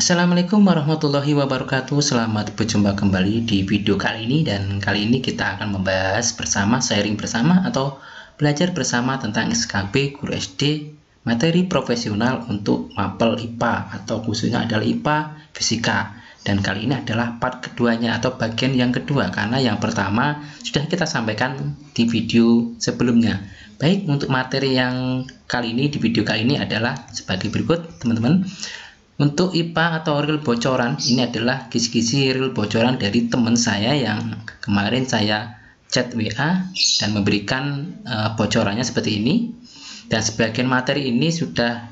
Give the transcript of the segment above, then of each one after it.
Assalamualaikum warahmatullahi wabarakatuh. Selamat berjumpa kembali di video kali ini, dan kali ini kita akan membahas bersama, sharing bersama atau belajar bersama tentang SKB Guru SD materi profesional untuk mapel IPA atau khususnya adalah IPA Fisika. Dan kali ini adalah part keduanya atau bagian yang kedua, karena yang pertama sudah kita sampaikan di video sebelumnya. Baik, untuk materi yang kali ini di video kali ini adalah sebagai berikut, teman-teman. Untuk IPA atau real bocoran, ini adalah kisi-kisi real bocoran dari teman saya yang kemarin saya chat WA dan memberikan bocorannya seperti ini. Dan sebagian materi ini sudah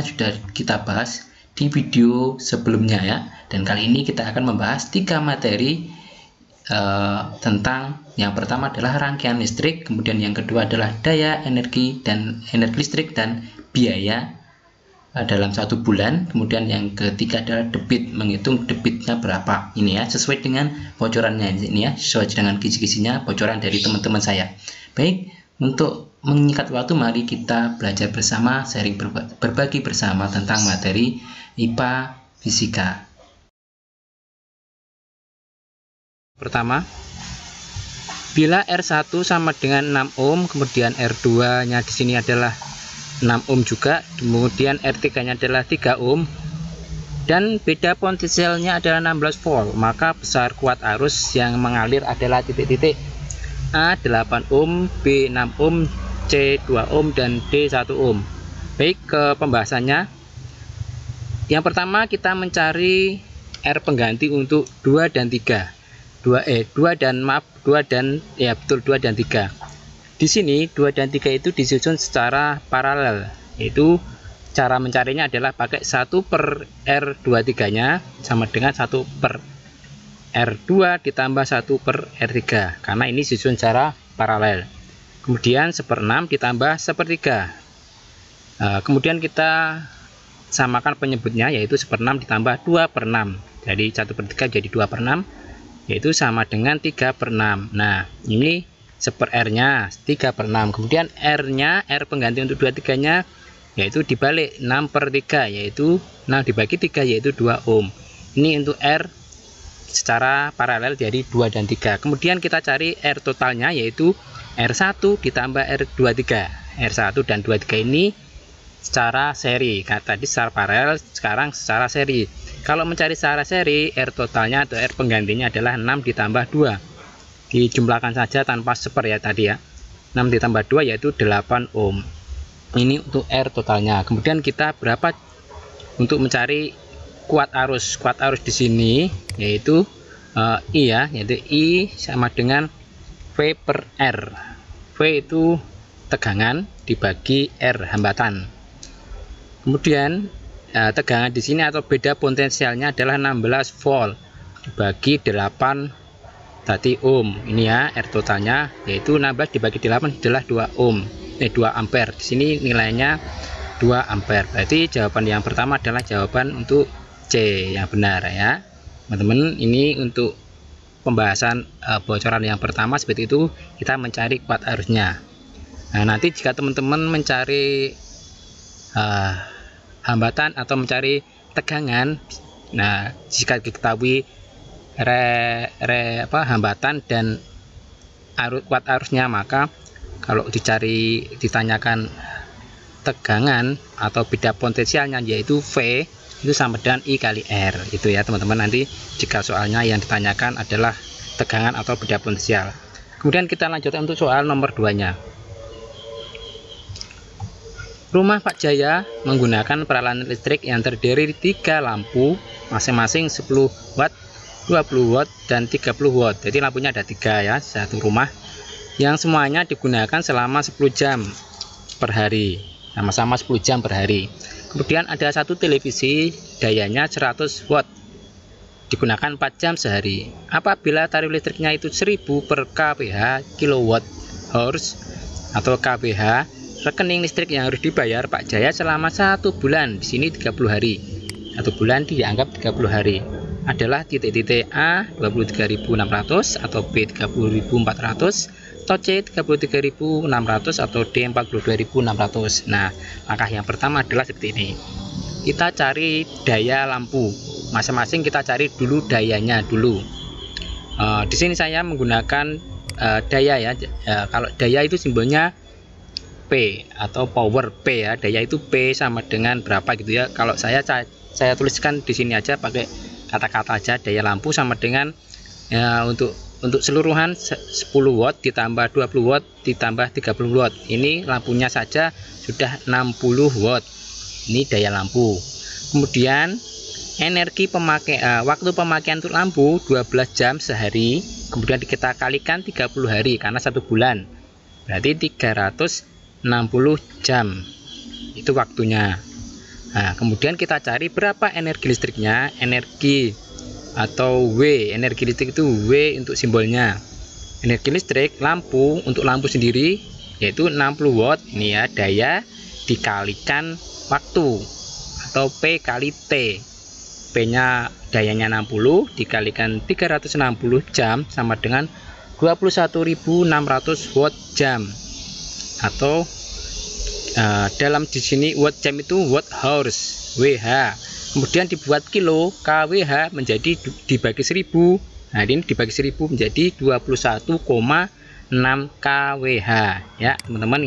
sudah kita bahas di video sebelumnya ya. Dan kali ini kita akan membahas 3 materi tentang yang pertama adalah rangkaian listrik, kemudian yang kedua adalah daya energi dan energi listrik dan biaya dalam 1 bulan, kemudian yang ketiga adalah debit, menghitung debitnya berapa. Ini ya, sesuai dengan bocorannya ini ya, sesuai dengan kisi-kisinya bocoran dari teman-teman saya. Baik, untuk menyingkat waktu, mari kita belajar bersama, sharing berbagi bersama tentang materi IPA Fisika. Pertama, bila R1 sama dengan 6 ohm, kemudian R2-nya di sini adalah 6 ohm juga, kemudian R3-nya adalah 3 ohm, dan beda potensialnya adalah 16 volt, maka besar kuat arus yang mengalir adalah titik-titik A 8 ohm, B 6 ohm, C 2 ohm, dan D 1 ohm. Baik, ke pembahasannya. Yang pertama kita mencari R pengganti untuk 2 dan 3. 2 dan 3. Di sini 2 dan 3 itu disusun secara paralel, yaitu cara mencarinya adalah pakai 1 per R23 nya sama dengan 1 per R2 ditambah 1 per R3, karena ini disusun secara paralel. Kemudian 1/6 ditambah 1/3. Kemudian kita samakan penyebutnya, yaitu 1/6 ditambah 2/6, jadi 1/3 jadi 2/6, yaitu sama dengan 3/6. Nah, ini 1/R nya 3/6, kemudian R nya, R pengganti untuk 23 nya, yaitu dibalik 6/3, yaitu 6 dibagi 3, yaitu 2 ohm. Ini untuk R secara paralel dari 2 dan 3. Kemudian kita cari R totalnya, yaitu R1 ditambah R23. R1 dan 23 ini secara seri, tadi secara paralel, sekarang secara seri. Kalau mencari secara seri, R totalnya atau R penggantinya adalah 6 ditambah 2. Dijumlahkan saja tanpa seper ya tadi ya. 6 ditambah 2 yaitu 8 ohm. Ini untuk R totalnya. Kemudian kita berapa untuk mencari kuat arus? Kuat arus di sini yaitu I ya, yaitu I sama dengan V per R. V itu tegangan dibagi R hambatan. Kemudian tegangan di sini atau beda potensialnya adalah 16 volt dibagi 8 tadi ohm. Ini ya R totalnya, yaitu 16 dibagi 8 adalah 2 ohm. 2 ampere. Di sini nilainya 2 ampere. Berarti jawaban yang pertama adalah jawaban untuk C yang benar ya. Teman-teman, ini untuk pembahasan bocoran yang pertama seperti itu, kita mencari kuat arusnya. Nah, nanti jika teman-teman mencari hambatan atau mencari tegangan, nah jika diketahui hambatan dan kuat arusnya, maka kalau ditanyakan tegangan atau beda potensialnya, yaitu V itu sama dengan I kali R. Itu ya teman-teman, nanti jika soalnya yang ditanyakan adalah tegangan atau beda potensial. Kemudian kita lanjutkan untuk soal nomor 2 nya. Rumah Pak Jaya menggunakan peralatan listrik yang terdiri dari 3 lampu masing-masing 10 watt, 20 watt, dan 30 watt. Jadi lampunya ada 3 ya, satu rumah, yang semuanya digunakan selama 10 jam per hari, sama-sama 10 jam per hari. Kemudian ada satu televisi, dayanya 100 watt, digunakan 4 jam sehari. Apabila tarif listriknya itu 1000 per kWh kilowatt hours atau kWh, rekening listrik yang harus dibayar Pak Jaya selama 1 bulan, di sini 30 hari. 1 bulan dianggap 30 hari. Adalah titik-titik A 23.600 atau B 30.400 atau C 33.600 atau D 42.600. Nah, langkah yang pertama adalah seperti ini. kita cari daya lampu. Masing-masing kita cari dulu dayanya dulu. Di sini saya menggunakan daya ya. Kalau daya itu simbolnya P atau power P ya. Daya itu P sama dengan berapa gitu ya. Kalau saya tuliskan di sini aja pakai kata-kata aja, daya lampu sama dengan untuk seluruhan 10 watt ditambah 20 watt ditambah 30 watt. Ini lampunya saja sudah 60 watt. Ini daya lampu. Kemudian energi waktu pemakaian untuk lampu 12 jam sehari, kemudian kita kalikan 30 hari karena 1 bulan. Berarti 360 jam. Itu waktunya. Nah, kemudian kita cari berapa energi listriknya. Energi atau W, energi listrik itu W untuk simbolnya. Energi listrik lampu untuk lampu sendiri yaitu 60 watt. Ini ya, daya dikalikan waktu atau P kali T. P nya dayanya 60 dikalikan 360 jam sama dengan 21.600 watt jam. Atau dalam di sini watt jam itu watt hours, WH. Kemudian dibuat kilo, kWh menjadi dibagi 1000. Nah, ini dibagi 1000 menjadi 21,6 kWh ya, teman-teman.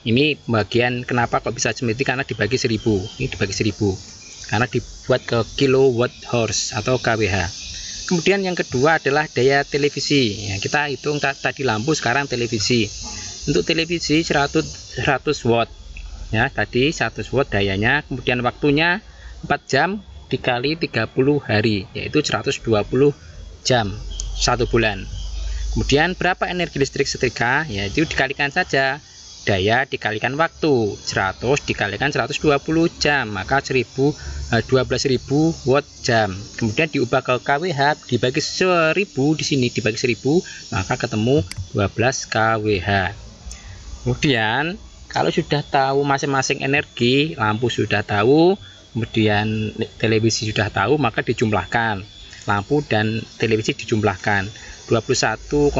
Ini bagian kenapa kok bisa seperti karena dibagi 1000. Ini dibagi 1000 karena dibuat ke kilowatt hours atau kWh. Kemudian yang kedua adalah daya televisi. Ya, kita hitung tadi lampu, sekarang televisi. Untuk televisi 100 watt. Ya, tadi 100 watt dayanya, kemudian waktunya 4 jam dikali 30 hari, yaitu 120 jam 1 bulan. Kemudian berapa energi listrik setrika? Yaitu dikalikan saja daya dikalikan waktu, 100 dikalikan 120 jam, maka 12.000 watt jam. Kemudian diubah ke kWh dibagi 1000, di sini dibagi 1000, maka ketemu 12 kWh. Kemudian kalau sudah tahu masing-masing energi, lampu sudah tahu, kemudian televisi sudah tahu, maka dijumlahkan. Lampu dan televisi dijumlahkan. 21,6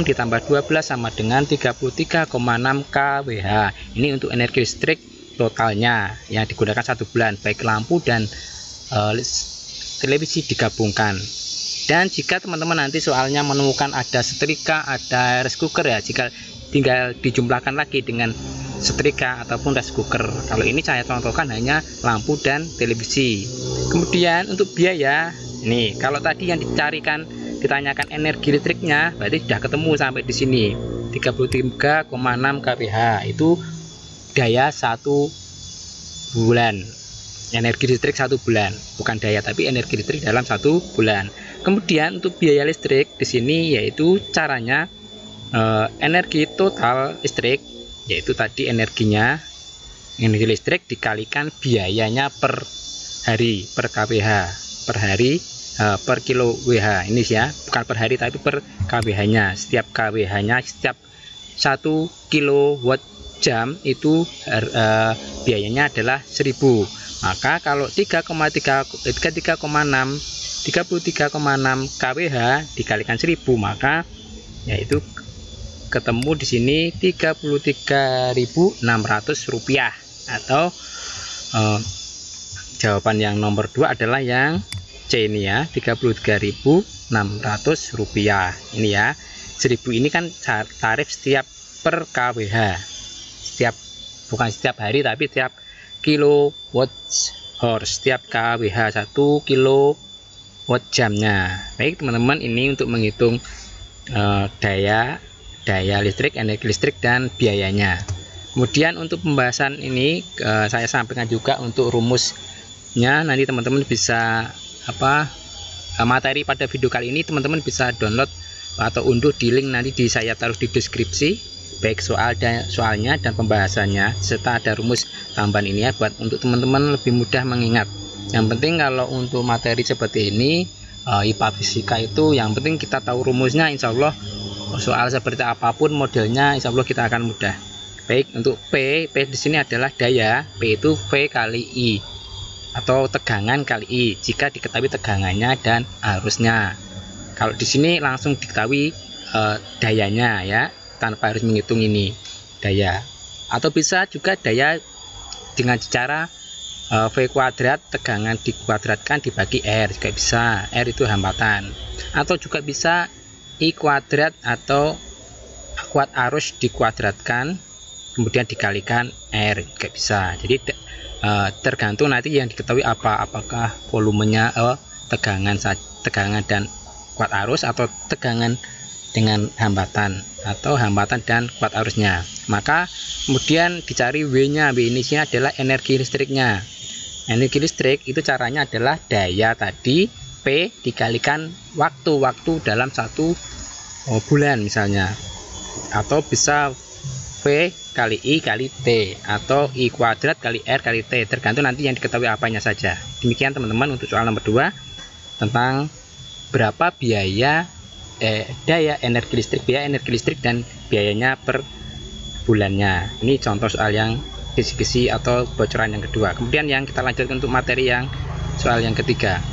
ditambah 12 sama dengan 33,6 kWh. Ini untuk energi listrik totalnya yang digunakan 1 bulan, baik lampu dan televisi digabungkan. Dan jika teman-teman nanti soalnya menemukan ada setrika, ada rice cooker ya, jika tinggal dijumlahkan lagi dengan setrika ataupun rice cooker. Kalau ini saya contohkan hanya lampu dan televisi. Kemudian untuk biaya, nih kalau tadi yang ditanyakan energi listriknya, berarti sudah ketemu sampai di sini 33,6 kWh. Itu daya 1 bulan, energi listrik 1 bulan, bukan daya tapi energi listrik dalam 1 bulan. Kemudian untuk biaya listrik di sini yaitu caranya energi total listrik, yaitu tadi energi listrik dikalikan biayanya per hari, per kWh, per hari, per kilo WH. Ini ya, bukan per hari tapi per kWh nya. Setiap kWh nya, setiap 1 kilowatt jam itu biayanya adalah 1000. Maka kalau 33,6 kWh dikalikan 1000, maka yaitu ketemu di sini 33.600 rupiah. Atau jawaban yang nomor 2 adalah yang C ini ya, 33.600 rupiah. Ini ya, 1000 ini kan tarif setiap per kWh, bukan setiap hari tapi setiap kilowatt hour, setiap kWh 1 kilowatt jamnya. Baik teman-teman, ini untuk menghitung daya listrik, energi listrik dan biayanya. Kemudian untuk pembahasan ini saya sampaikan juga untuk rumusnya. Nanti teman-teman bisa materi pada video kali ini teman-teman bisa download atau unduh di link nanti saya taruh di deskripsi, baik soalnya dan pembahasannya serta ada rumus tambahan ini ya, buat untuk teman-teman lebih mudah mengingat. Yang penting kalau untuk materi seperti ini IPA fisika itu yang penting kita tahu rumusnya, insya Allah soal seperti apapun modelnya insya Allah kita akan mudah. Baik, untuk P di sini adalah daya, P itu V kali I atau tegangan kali I jika diketahui tegangannya dan arusnya. Kalau di sini langsung diketahui dayanya ya, tanpa harus menghitung ini daya. Atau bisa juga daya dengan cara V kuadrat tegangan dikuadratkan dibagi R juga bisa. R itu hambatan, atau juga bisa I kuadrat atau kuat arus dikuadratkan kemudian dikalikan R juga bisa. Jadi tergantung nanti yang diketahui apakah volumenya tegangan dan kuat arus, atau tegangan dengan hambatan, atau hambatan dan kuat arusnya. Maka kemudian dicari W nya. W ini adalah energi listriknya. Energi listrik itu caranya adalah daya tadi P dikalikan waktu dalam 1 bulan misalnya, atau bisa V kali I kali T, atau I kuadrat kali R kali T, tergantung nanti yang diketahui apanya saja. Demikian teman-teman untuk soal nomor 2 tentang berapa biaya daya energi listrik dan biayanya per bulannya. Ini contoh soal yang kisi-kisi atau bocoran yang kedua. Kemudian yang kita lanjutkan untuk materi yang soal yang ketiga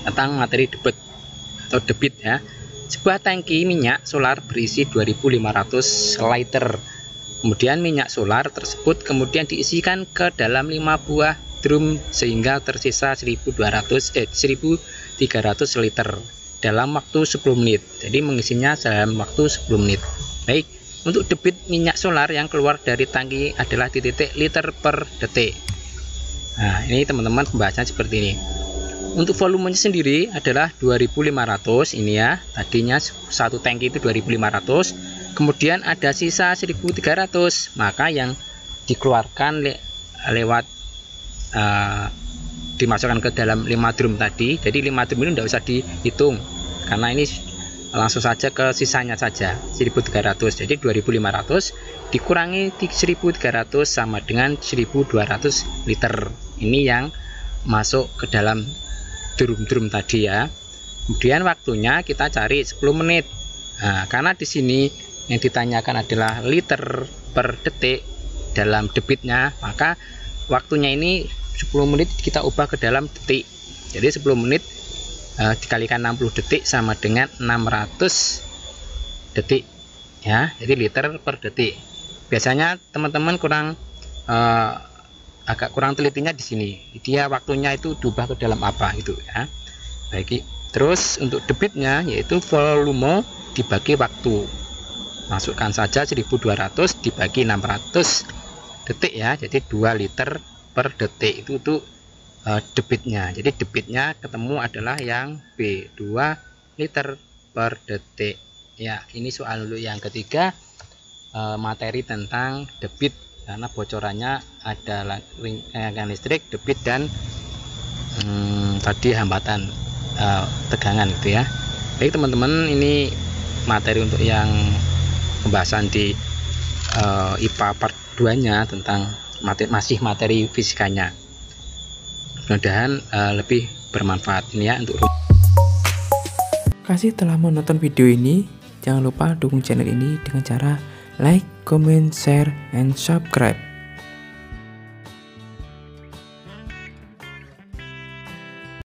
tentang materi debit ya. Sebuah tangki minyak solar berisi 2.500 liter. Kemudian minyak solar tersebut kemudian diisikan ke dalam 5 buah drum sehingga tersisa 1.300 liter dalam waktu 10 menit. Jadi mengisinya dalam waktu 10 menit. Baik, untuk debit minyak solar yang keluar dari tangki adalah di titik liter per detik. Nah, ini teman-teman pembahasan seperti ini. Untuk volumenya sendiri adalah 2.500 ini ya. Tadinya satu tangki itu 2.500. Kemudian ada sisa 1.300. Maka yang dikeluarkan lewat dimasukkan ke dalam 5 drum tadi. Jadi 5 drum ini tidak usah dihitung karena ini langsung saja ke sisanya saja 1.300. Jadi 2.500 dikurangi 1.300 sama dengan 1.200 liter. Ini yang masuk ke dalam drum tadi ya. Kemudian waktunya kita cari 10 menit. Nah, karena di sini yang ditanyakan adalah liter per detik dalam debitnya, maka waktunya ini 10 menit kita ubah ke dalam detik. Jadi 10 menit dikalikan 60 detik sama dengan 600 detik ya. Jadi liter per detik. Biasanya teman-teman agak kurang telitinya di sini. Dia waktunya itu diubah ke dalam apa itu ya. Baik. Terus untuk debitnya yaitu volume dibagi waktu. Masukkan saja 1.200 dibagi 600 detik ya. Jadi 2 liter per detik itu untuk debitnya. Jadi debitnya ketemu adalah yang B, 2 liter per detik ya. Ini soal dulu yang ketiga, materi tentang debit karena bocorannya ada rangkaian listrik, debit dan tadi hambatan tegangan gitu ya. Baik teman-teman, ini materi untuk yang pembahasan di IPA part 2 nya tentang masih materi fisikanya. Mudah-mudahan lebih bermanfaat ini ya untuk. Kasih telah menonton video ini. Jangan lupa dukung channel ini dengan cara like, comment, share, and subscribe.